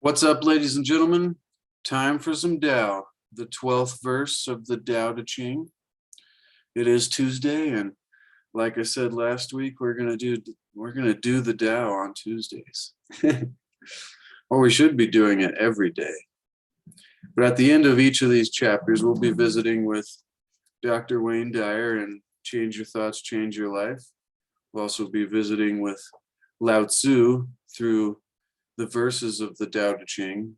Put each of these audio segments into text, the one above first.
What's up, ladies and gentlemen? Time for some Tao, the 12th verse of the Tao Te Ching. It is Tuesday, and like I said last week, we're gonna do the Tao on Tuesdays. Or we should be doing it every day. But at the end of each of these chapters, we'll be visiting with Dr. Wayne Dyer and Change Your Thoughts, Change Your Life. We'll also be visiting with Lao-tzu through the verses of the Tao Te Ching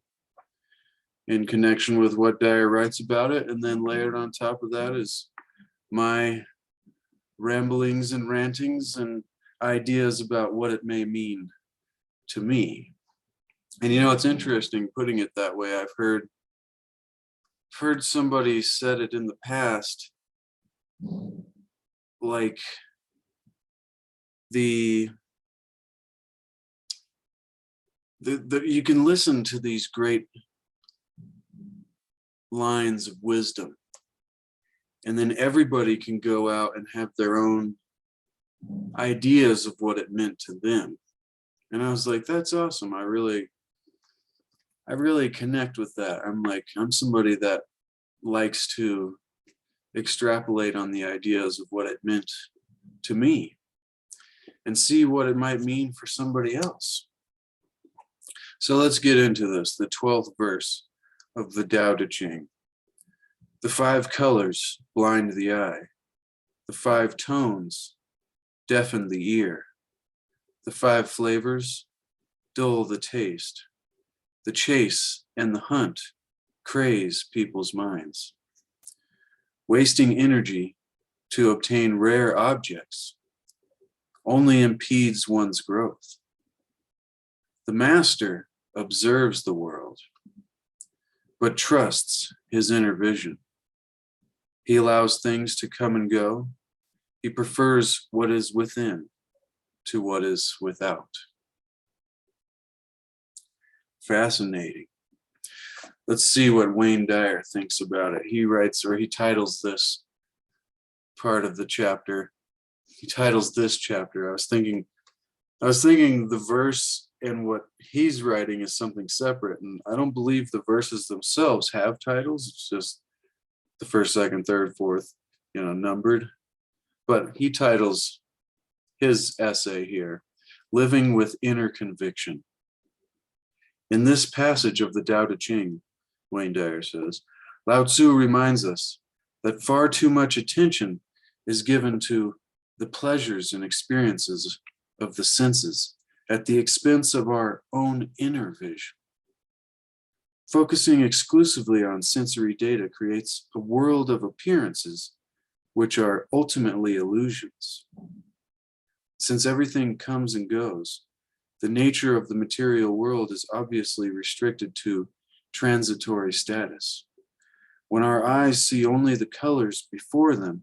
in connection with what Dyer writes about it, and then layered on top of that is my ramblings and rantings and ideas about what it may mean to me. And you know, it's interesting putting it that way. I've heard somebody said it in the past, like you can listen to these great lines of wisdom, and then everybody can go out and have their own ideas of what it meant to them. And I was like, that's awesome. I really connect with that. I'm somebody that likes to extrapolate on the ideas of what it meant to me and see what it might mean for somebody else. So let's get into this, the 12th verse of the Tao Te Ching. The 5 colors blind the eye. The 5 tones deafen the ear. The 5 flavors dull the taste. The chase and the hunt craze people's minds. Wasting energy to obtain rare objects only impedes one's growth. The master observes the world, but trusts his inner vision. He allows things to come and go. He prefers what is within to what is without. Fascinating. Let's see what Wayne Dyer thinks about it. He writes, or he titles this part of the chapter. He titles this chapter. I was thinking the verse and what he's writing is something separate, and I don't believe the verses themselves have titles. It's just the first, second, third, fourth, numbered. But he titles his essay here, Living with Inner Conviction. In this passage of the Tao Te Ching, Wayne Dyer says, Lao-tzu reminds us that far too much attention is given to the pleasures and experiences of the senses at the expense of our own inner vision. Focusing exclusively on sensory data creates a world of appearances which are ultimately illusions. Since everything comes and goes, the nature of the material world is obviously restricted to transitory status. When our eyes see only the colors before them,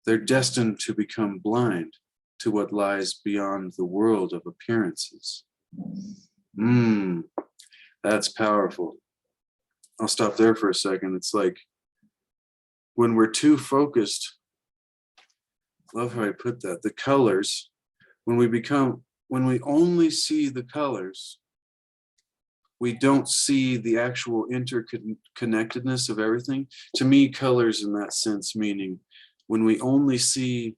they're destined to become blind to what lies beyond the world of appearances. That's powerful. I'll stop there for a second. It's like when we're too focused, love how I put that, the colors, when we only see the colors, we don't see the actual interconnectedness of everything. To me, colors in that sense, meaning when we only see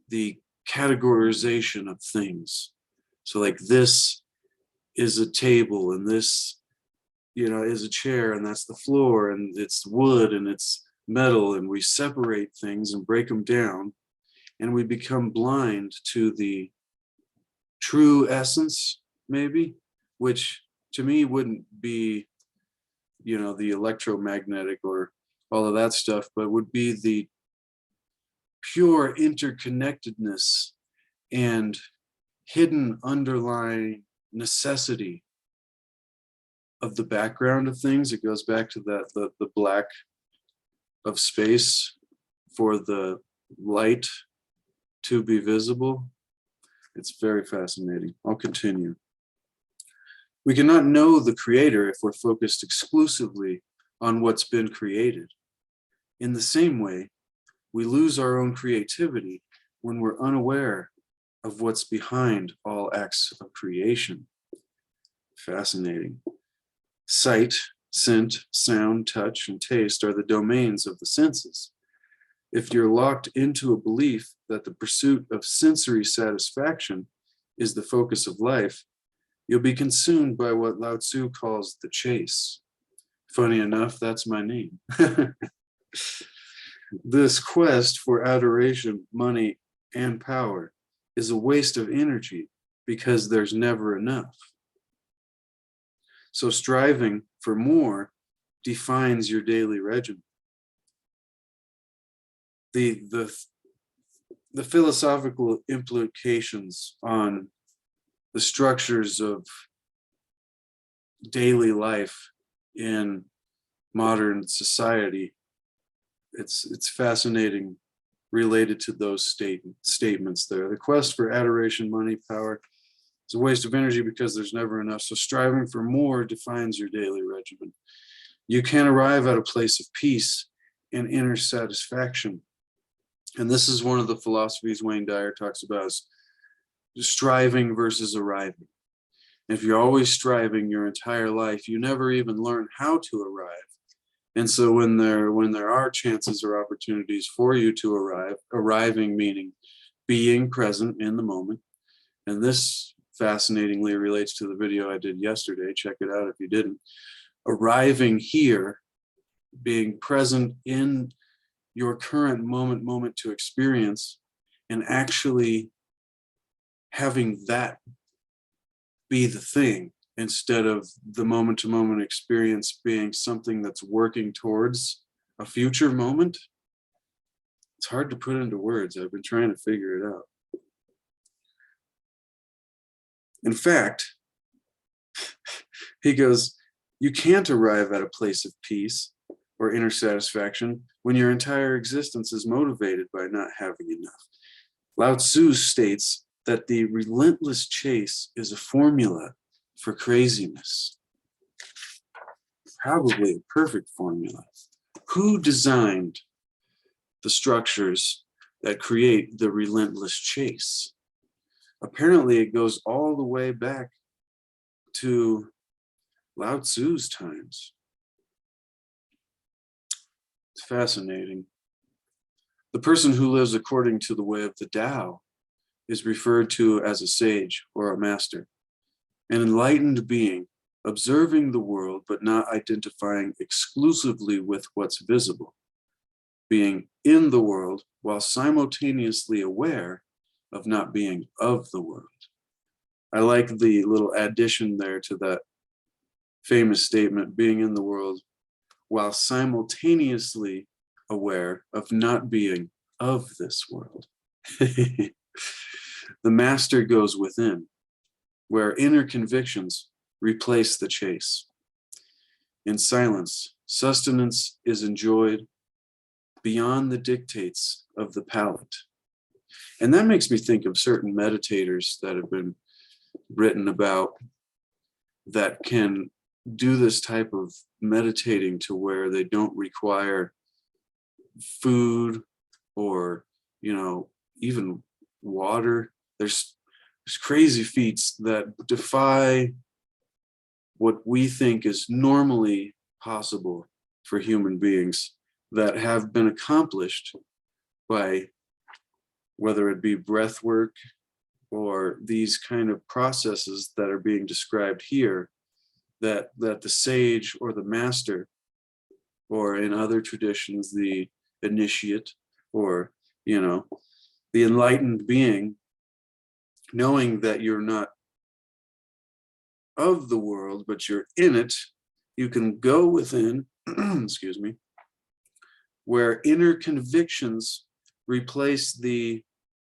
the categorization of things. So like this is a table, and this, is a chair, and that's the floor, and it's wood, and it's metal, and we separate things and break them down, and we become blind to the true essence, maybe, which to me wouldn't be, the electromagnetic or all of that stuff, but would be the pure interconnectedness and hidden underlying necessity of the background of things. It goes back to that, the black of space for the light to be visible. It's very fascinating. I'll continue. We cannot know the creator if we're focused exclusively on what's been created. In the same way, we lose our own creativity when we're unaware of what's behind all acts of creation. Fascinating. Sight, scent, sound, touch, and taste are the domains of the senses. If you're locked into a belief that the pursuit of sensory satisfaction is the focus of life, you'll be consumed by what Lao-tzu calls the chase. Funny enough, that's my name. This quest for adoration, money, and power is a waste of energy because there's never enough. So striving for more defines your daily regimen. The philosophical implications on the structures of daily life in modern society, it's fascinating related to those statements there. The quest for adoration, money, power is a waste of energy because there's never enough. So striving for more defines your daily regimen. You can arrive at a place of peace and inner satisfaction. And this is one of the philosophies Wayne Dyer talks about, is striving versus arriving. If you're always striving your entire life, you never even learn how to arrive. And so when there are chances or opportunities for you to arrive, arriving meaning being present in the moment. And this fascinatingly relates to the video I did yesterday. Check it out if you didn't. Arriving here, being present in your current moment to experience, and actually having that be the thing, instead of the moment-to-moment experience being something that's working towards a future moment. It's hard to put into words. I've been trying to figure it out. In fact, he goes, you can't arrive at a place of peace or inner satisfaction when your entire existence is motivated by not having enough. Lao-tzu states that the relentless chase is a formula for craziness. Probably a perfect formula. Who designed the structures that create the relentless chase? Apparently it goes all the way back to Lao-tzu's times. It's fascinating. The person who lives according to the way of the Tao is referred to as a sage or a master, an enlightened being, observing the world but not identifying exclusively with what's visible, being in the world while simultaneously aware of not being of the world. I like the little addition there to that famous statement, being in the world while simultaneously aware of not being of this world. The master goes within, where inner convictions replace the chase. In silence, sustenance is enjoyed beyond the dictates of the palate. And that makes me think of certain meditators that have been written about that can do this type of meditating to where they don't require food or, even water. There's crazy feats that defy what we think is normally possible for human beings that have been accomplished by, whether it be breath work or these kind of processes that are being described here, that the sage or the master, or in other traditions, the initiate, or, the enlightened being, knowing that you're not of the world, but you're in it, you can go within, excuse me, where inner convictions replace the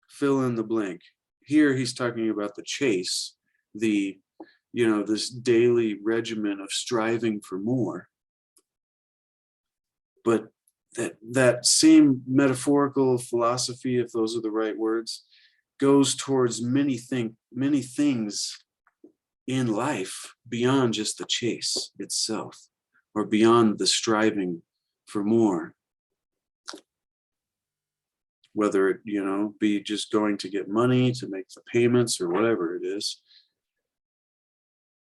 fill in the blank. Here he's talking about the chase, this daily regimen of striving for more. But that same metaphorical philosophy, if those are the right words, goes towards many things in life beyond just the chase itself, or beyond the striving for more. Whether it, be just going to get money to make the payments or whatever it is.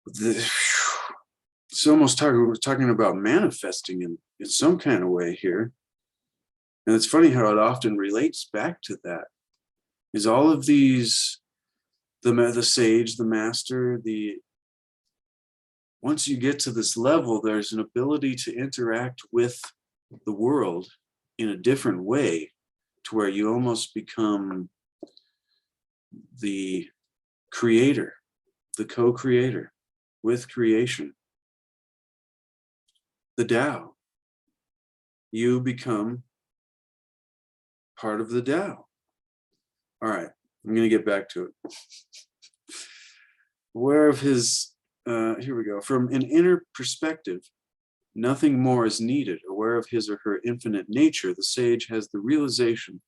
It's almost we're talking about manifesting in some kind of way here. And it's funny how it often relates back to that. Is all of these, the sage, the master, once you get to this level, there's an ability to interact with the world in a different way, to where you almost become the creator, the co-creator with creation. The Tao. You become part of the Tao. All right, I'm going to get back to it. Aware of his, here we go. From an inner perspective, nothing more is needed. Aware of his or her infinite nature, the sage has the realization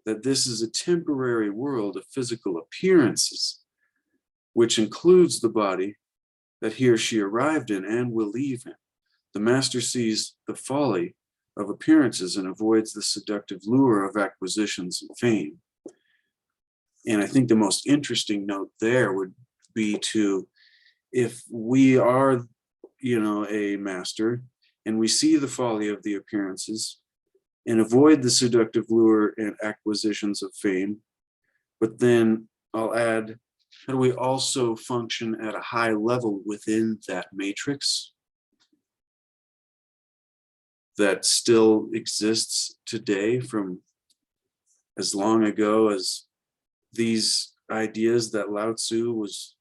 that this is a temporary world of physical appearances, which includes the body that he or she arrived in and will leave in. The master sees the folly of appearances and avoids the seductive lure of acquisitions and fame. And I think the most interesting note there would be to, if we are, a master and we see the folly of the appearances and avoid the seductive lure and acquisitions of fame, but then I'll add, how do we also function at a high level within that matrix that still exists today, from as long ago as these ideas that Lao-tzu was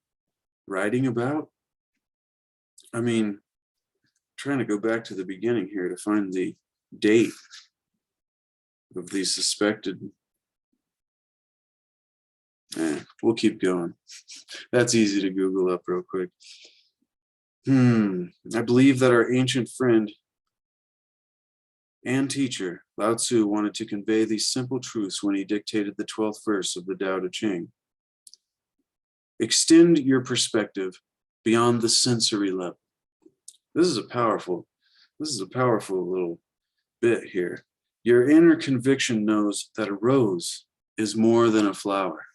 writing about? I mean, trying to go back to the beginning here to find the date of these suspected. We'll keep going. That's easy to Google up real quick. I believe that our ancient friend and teacher, Lao-tzu, wanted to convey these simple truths when he dictated the 12th verse of the Tao Te Ching. Extend your perspective beyond the sensory level. This is a powerful little bit here. Your inner conviction knows that a rose is more than a flower,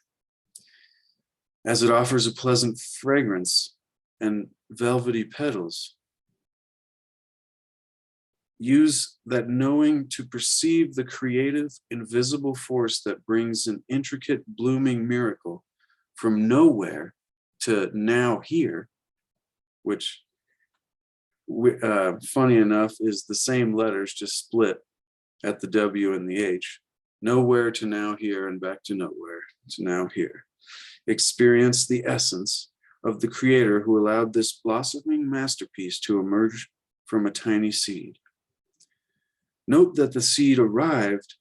as it offers a pleasant fragrance and velvety petals. Use that knowing to perceive the creative, invisible force that brings an intricate, blooming miracle from nowhere to now here, which, funny enough, is the same letters, just split at the W and the H. Nowhere to now here, and back to nowhere to now here. Experience the essence of the creator who allowed this blossoming masterpiece to emerge from a tiny seed. Note that the seed arrived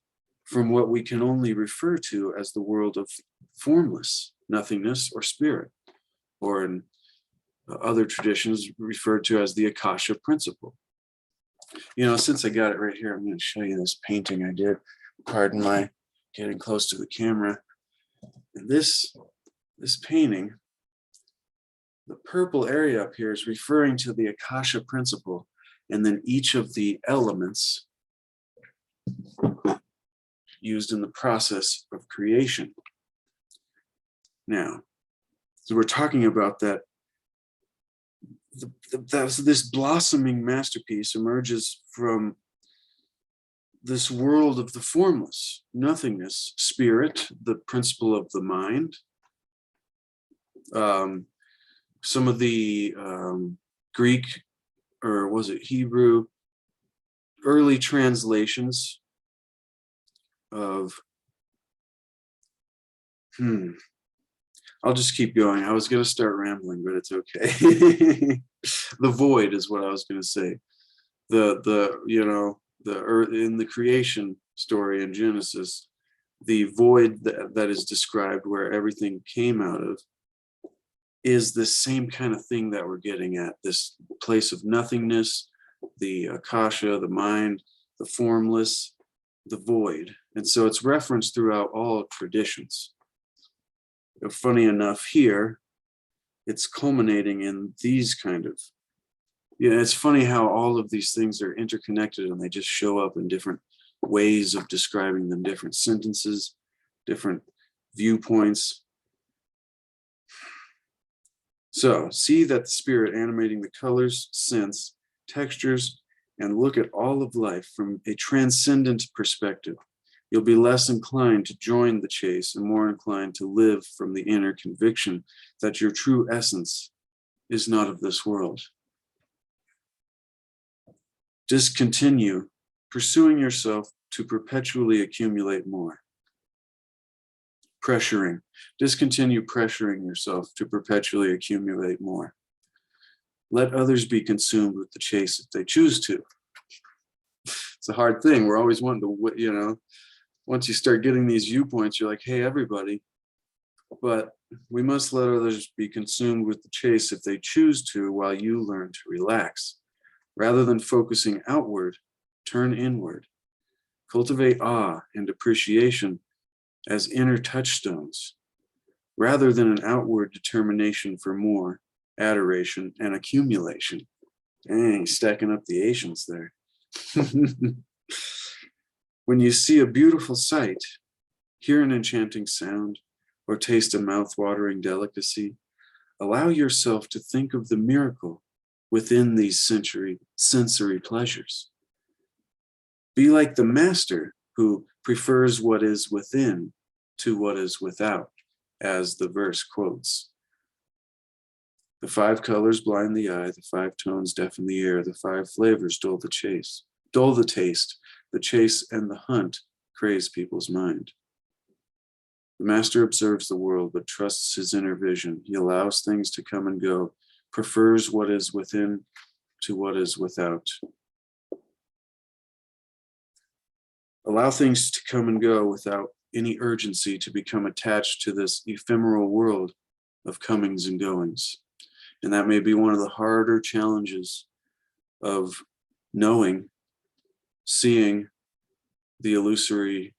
from what we can only refer to as the world of formless, nothingness, or spirit, or in other traditions referred to as the Akasha principle. Since I got it right here, I'm going to show you this painting I did. Pardon my getting close to the camera. And this painting, the purple area up here is referring to the Akasha principle, and then each of the elements used in the process of creation. Now, so we're talking about that. This blossoming masterpiece emerges from this world of the formless, nothingness, spirit, the principle of the mind. Some of the Greek, or was it Hebrew, early translations of, I'll just keep going. I was going to start rambling, but it's okay. The void is what I was going to say. The earth in the creation story in Genesis, the void that is described where everything came out of is the same kind of thing that we're getting at, this place of nothingness, the Akasha, the mind, the formless, the void. And so it's referenced throughout all traditions. Funny enough, here, it's culminating in these kind of, it's funny how all of these things are interconnected and they just show up in different ways of describing them, different sentences, different viewpoints. So see that the spirit animating the colors, scents, textures, and look at all of life from a transcendent perspective. You'll be less inclined to join the chase and more inclined to live from the inner conviction that your true essence is not of this world. Discontinue pursuing yourself to perpetually accumulate more. Pressuring. Discontinue pressuring yourself to perpetually accumulate more. Let others be consumed with the chase if they choose to. It's a hard thing. We're always wanting to, once you start getting these viewpoints, you're like, hey, everybody. But we must let others be consumed with the chase if they choose to, while you learn to relax. Rather than focusing outward, turn inward. Cultivate awe and appreciation as inner touchstones, rather than an outward determination for more, adoration, and accumulation. Dang, stacking up the Asians there. When you see a beautiful sight, hear an enchanting sound, or taste a mouth-watering delicacy, allow yourself to think of the miracle within these sensory pleasures. Be like the master who prefers what is within to what is without, as the verse quotes. The 5 colors blind the eye, the 5 tones deafen the ear, the 5 flavors dull the taste, the chase and the hunt craze people's mind. The master observes the world, but trusts his inner vision. He allows things to come and go, prefers what is within to what is without. Allow things to come and go without any urgency to become attached to this ephemeral world of comings and goings. And that may be one of the harder challenges of knowing, seeing the illusory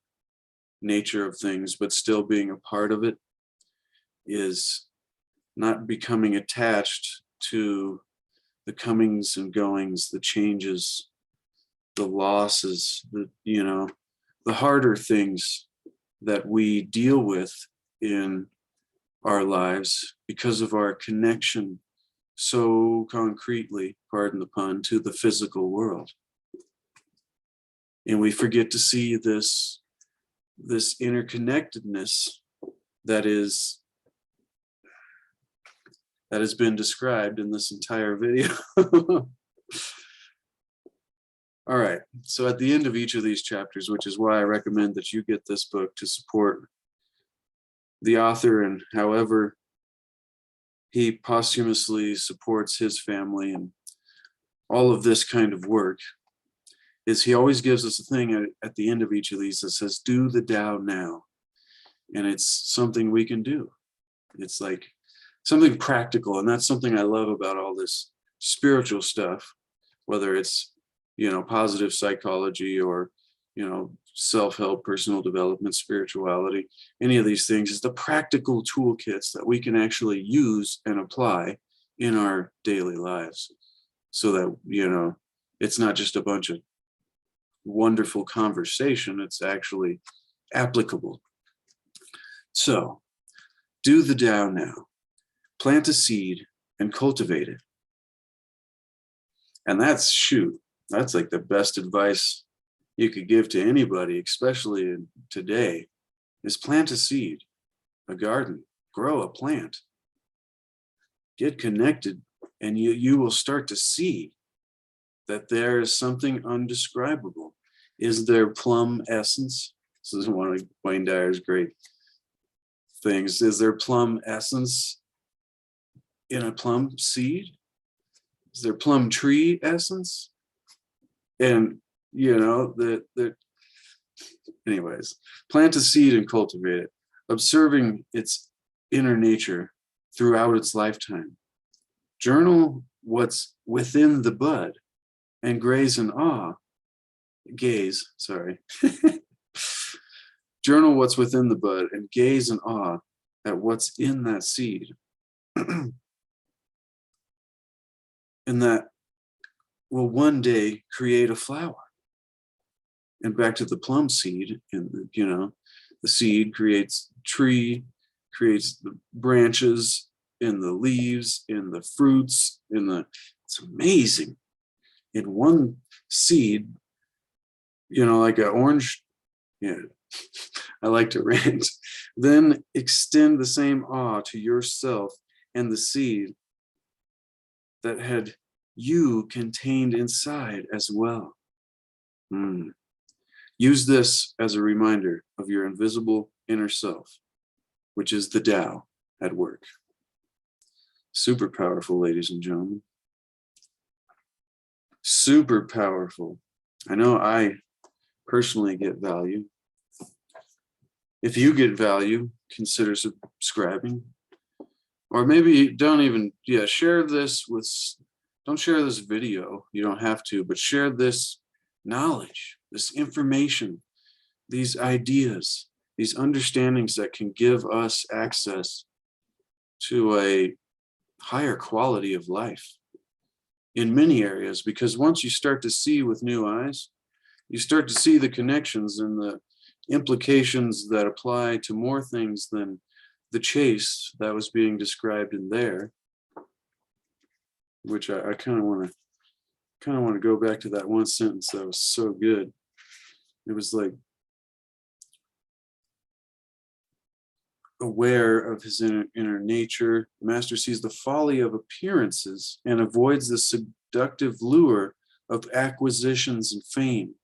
nature of things, but still being a part of it, is not becoming attached to the comings and goings, the changes, the losses, the harder things that we deal with in our lives because of our connection so concretely, pardon the pun, to the physical world. And we forget to see this interconnectedness that has been described in this entire video. All right, so at the end of each of these chapters, which is why I recommend that you get this book to support the author and however he posthumously supports his family and all of this kind of work, is he always gives us a thing at the end of each of these that says, do the Tao now. And it's something we can do. It's like something practical. And that's something I love about all this spiritual stuff, whether it's, positive psychology or, self-help, personal development, spirituality, any of these things, is the practical toolkits that we can actually use and apply in our daily lives so that, it's not just a bunch of wonderful conversation, it's actually applicable. So, do the Tao now. Plant a seed and cultivate it. And that's like the best advice you could give to anybody, especially today, is plant a seed, a garden, grow a plant, get connected, and you will start to see that there is something undescribable. Is there plum essence? This is one of Wayne Dyer's great things. Is there plum essence in a plum seed? Is there plum tree essence? And anyways, plant a seed and cultivate it, observing its inner nature throughout its lifetime. Journal what's within the bud and Journal what's within the bud and gaze in awe at what's in that seed. And that will one day create a flower. And back to the plum seed, and the seed creates tree, creates the branches, in the leaves, in the fruits, it's amazing. In one seed, like an orange, yeah, I like to rant. Then extend the same awe to yourself and the seed that had you contained inside as well. Use this as a reminder of your invisible inner self, which is the Tao at work. Super powerful, ladies and gentlemen. Super powerful. I know I personally get value. If you get value, consider subscribing. Or maybe don't share this don't share this video. You don't have to, but share this knowledge, this information, these ideas, these understandings that can give us access to a higher quality of life in many areas. Because once you start to see with new eyes, you start to see the connections and the implications that apply to more things than the chase that was being described in there, which I kind of want to go back to that one sentence that was so good. It was like, aware of his inner nature, the master sees the folly of appearances and avoids the seductive lure of acquisitions and fame,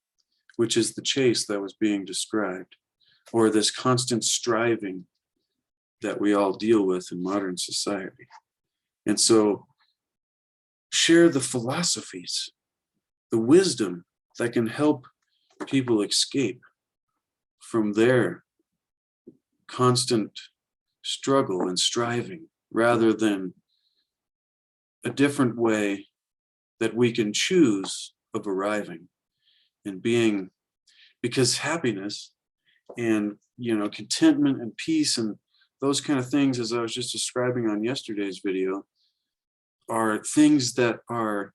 which is the chase that was being described, or this constant striving that we all deal with in modern society. And so share the philosophies, the wisdom that can help people escape from their constant struggle and striving, rather than a different way that we can choose of arriving and being, because happiness and contentment and peace and those kind of things, as I was just describing on yesterday's video, are things that are,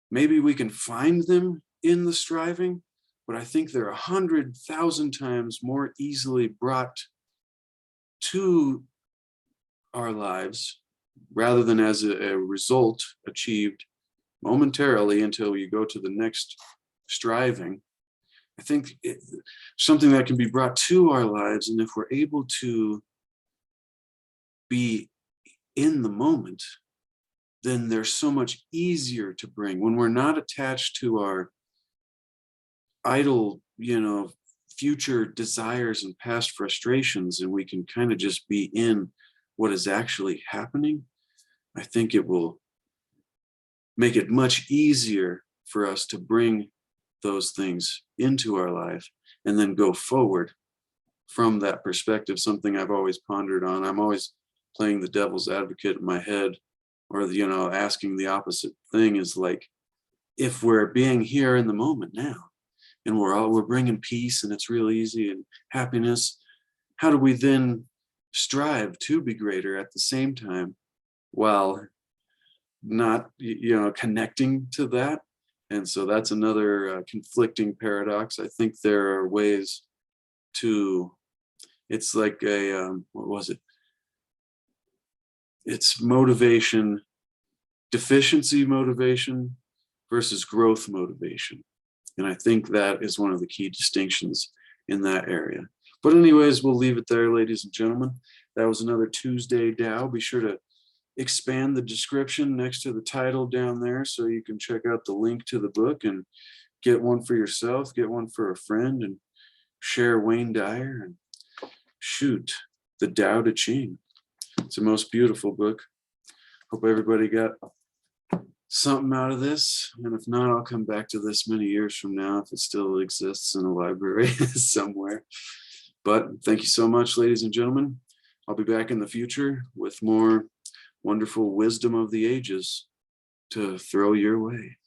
maybe we can find them in the striving, but I think they're 100,000 times more easily brought to our lives, rather than as a result achieved momentarily until you go to the next striving. I think something that can be brought to our lives, and if we're able to be in the moment, then they're so much easier to bring when we're not attached to our idle, future desires and past frustrations, and we can kind of just be in what is actually happening. I think it will make it much easier for us to bring those things into our life and then go forward from that perspective. Something I've always pondered on. I'm always playing the devil's advocate in my head, or asking the opposite thing, is like, if we're being here in the moment now, and we're bringing peace, and it's real easy, and happiness, how do we then strive to be greater at the same time, while not connecting to that? And so that's another conflicting paradox. I think there are ways to, it's like a what was it, it's motivation, deficiency motivation versus growth motivation. And I think that is one of the key distinctions in that area. But anyways, we'll leave it there, ladies and gentlemen. That was another Tuesday Tao. Be sure to expand the description next to the title down there, so you can check out the link to the book and get one for yourself, get one for a friend, and share Wayne Dyer and shoot the Tao Te Ching. It's the most beautiful book. Hope everybody got something out of this, and if not, I'll come back to this many years from now if it still exists in a library somewhere. But thank you so much, ladies and gentlemen. I'll be back in the future with more wonderful wisdom of the ages to throw your way.